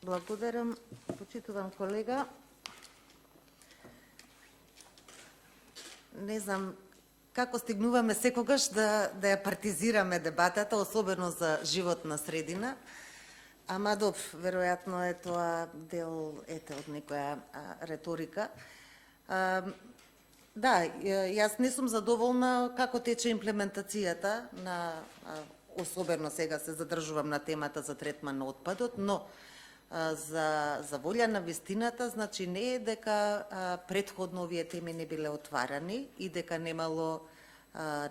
Благодарам, почитувам колега. Не знам како стигнуваме секогаш да ја партизираме дебатата, особено за животна средина. Ама веројатно е тоа дел од некоја реторика. Да, јас не сум задоволна како тече имплементацијата на, особено сега се задржувам на темата за третман на отпадот, но за волја на вистината, значи не е дека претходно овие теми не биле отварани и дека немало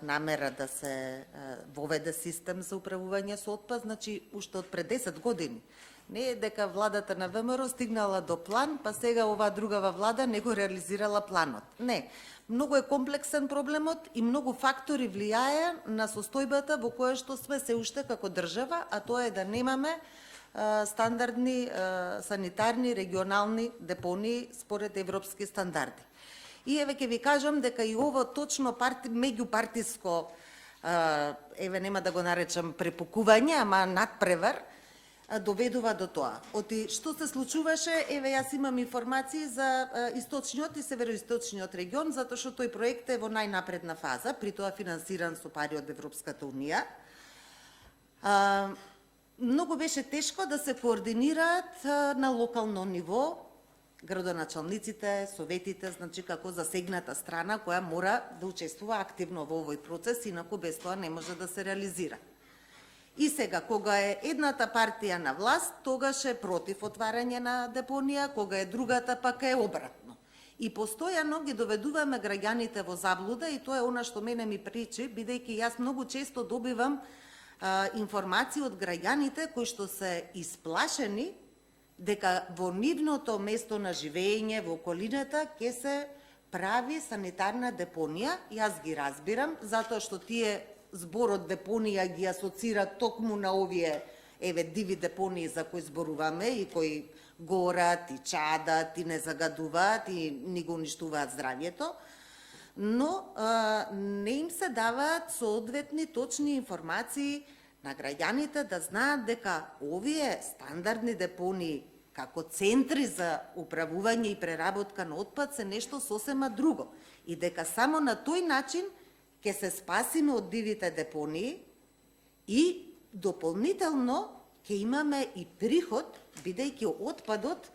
намера да се воведе систем за управување со отпад, значи уште од пред 10 години. Не е дека владата на ВМРО стигнала до план, па сега оваа другава влада не го реализирала планот. Не. Многу е комплексен проблемот и многу фактори влијае на состојбата во која што сме се уште како држава, а тоа е да немаме стандардни санитарни регионални депонии според европски стандарди. И еве ќе ви кажам дека и ово точно меѓупартиско, еве нема да го наречам препукување, ама надпревар, доведува до тоа. Оти што се случуваше, еве јас имам информации за источниот и североисточниот регион, затоа што тој проект е во најнапредна фаза, при тоа финансиран со пари од Европската унија. Многу беше тешко да се координираат на локално ниво градоначалниците, советите, значи како засегната страна која мора да учествува активно во овој процес, инаку без тоа не може да се реализира. И сега, кога е едната партија на власт, тогаш е против отварање на депонија, кога е другата пак е обратно. И постојано ги доведуваме граѓаните во заблуда и тоа е она што мене ми пречи, бидејќи јас многу често добивам информации од граѓаните кои што се исплашени дека во нивното место на живење, во околината, ќе се прави санитарна депонија. Јас ги разбирам, затоа што тие зборот депонија ги асоцира токму на овие диви депонии за кои зборуваме и кои горат и чадат и не загадуваат и ни го уништуваат здравјето, но не им се даваат соодветни точни информации на граѓаните да знаат дека овие стандардни депонии како центри за управување и преработка на отпад се нешто сосема друго и дека само на тој начин ќе се спасиме од дивите депонии и дополнително ќе имаме и приход, бидејќи отпадот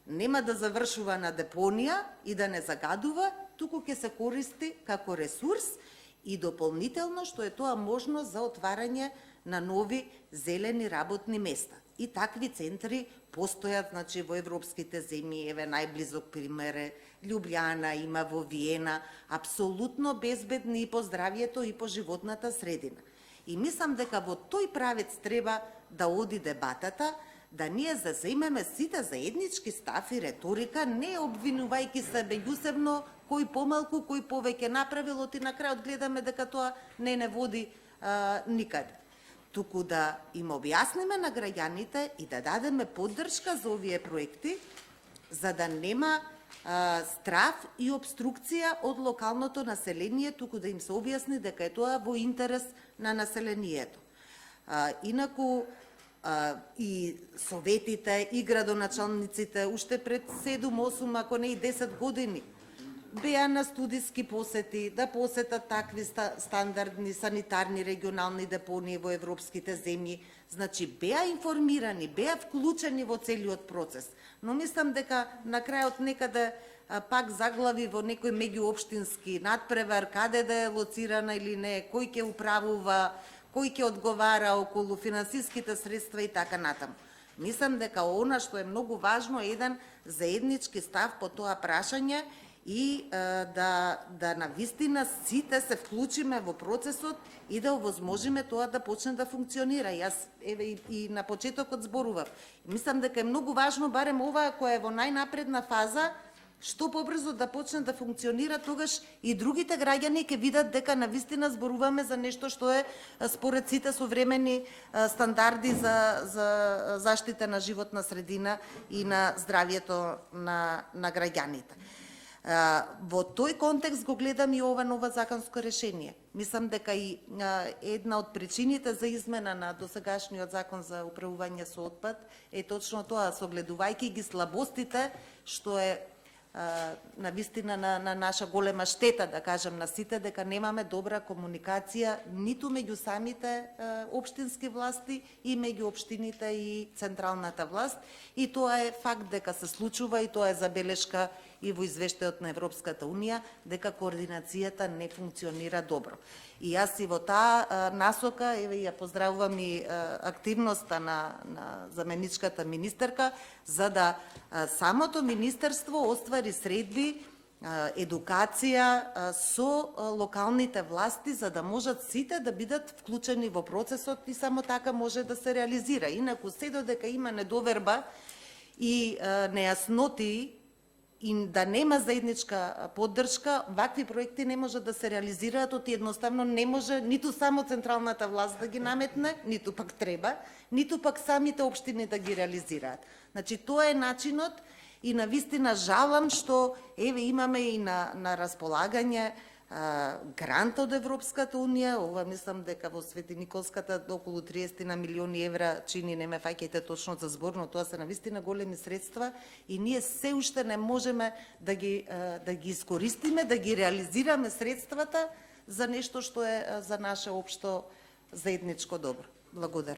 нема да завршува на депонија и да не загадува, туку ќе се користи како ресурс и дополнително што е тоа можност за отварање на нови зелени работни места. И такви центри постојат, значи, во европските земји, еве најблизок пример е Љубљана, има во Виена, апсолутно безбедни и по здравјето и по животната средина. И мислам дека во тој правец треба да оди дебатата, да ние заземеме сите заеднички став и реторика, не обвинувајќи се меѓусебно кој помалку, кој повеќе направил, и на крајот гледаме дека тоа не води никаде. Туку да им објасниме на граѓаните и да дадеме поддршка за овие проекти, за да нема страф и обструкција од локалното население, туку да им се објасни дека е тоа во интерес на населението. Инаку и советите, и градоначалниците, уште пред 7-8, ако не и 10 години, беа на студиски посети, да посетат такви стандардни санитарни регионални депонии во европските земји. Значи, беа информирани, беа вклучени во целиот процес. Но мислам дека на крајот некаде пак заглави во некој меѓуопштински надпревар, каде да е лоцирана или не, кој ќе управува, кој ќе одговара околу финансиските средства и така натаму. Мислам дека она што е многу важно е еден заеднички став по тоа прашање и да навистина сите се вклучиме во процесот и да овозможиме тоа да почне да функционира. Јас еве и на почетокот зборував. Мислам дека е многу важно барем оваа која е во најнапредна фаза што побрзо да почне да функционира, тогаш и другите граѓани ќе видат дека навистина зборуваме за нешто што е според сите современи стандарди за заштита на животна средина и на здравјето на граѓаните. Во тој контекст го гледам и ова ново законско решение. Мислам дека и една од причините за измена на досегашниот закон за управување со отпад е точно тоа, согледувајќи ги слабостите, што е навистина на наша голема штета, да кажем, на сите, дека немаме добра комуникација ниту меѓу самите општински власти и меѓу општините и централната власт. И тоа е факт дека се случува и тоа е забелешка и во извештајот на Европската Унија, дека координацијата не функционира добро. И јас и во таа насока, еве ја поздравувам и активноста на заменичката министерка, за да самото министерство оствари средби, едукација со локалните власти, за да можат сите да бидат вклучени во процесот и само така може да се реализира. Инаку се додека има недоверба и нејасноти, и да нема заедничка поддршка, вакви проекти не може да се реализираат, оти едноставно не може ниту само централната власт да ги наметне, ниту пак треба, ниту пак самите општини да ги реализираат. Значи, тоа е начинот и навистина жалам што еве имаме и на располагање грант од Европската Унија. Ова мислам дека во Свети Николската околу 30 на милиони евра чини, не ме фаќајте точно за збор, но тоа се навистина големи средства и ние се уште не можеме да ги искористиме, да ги реализираме средствата за нешто што е за наше општо заедничко добро. Благодарам.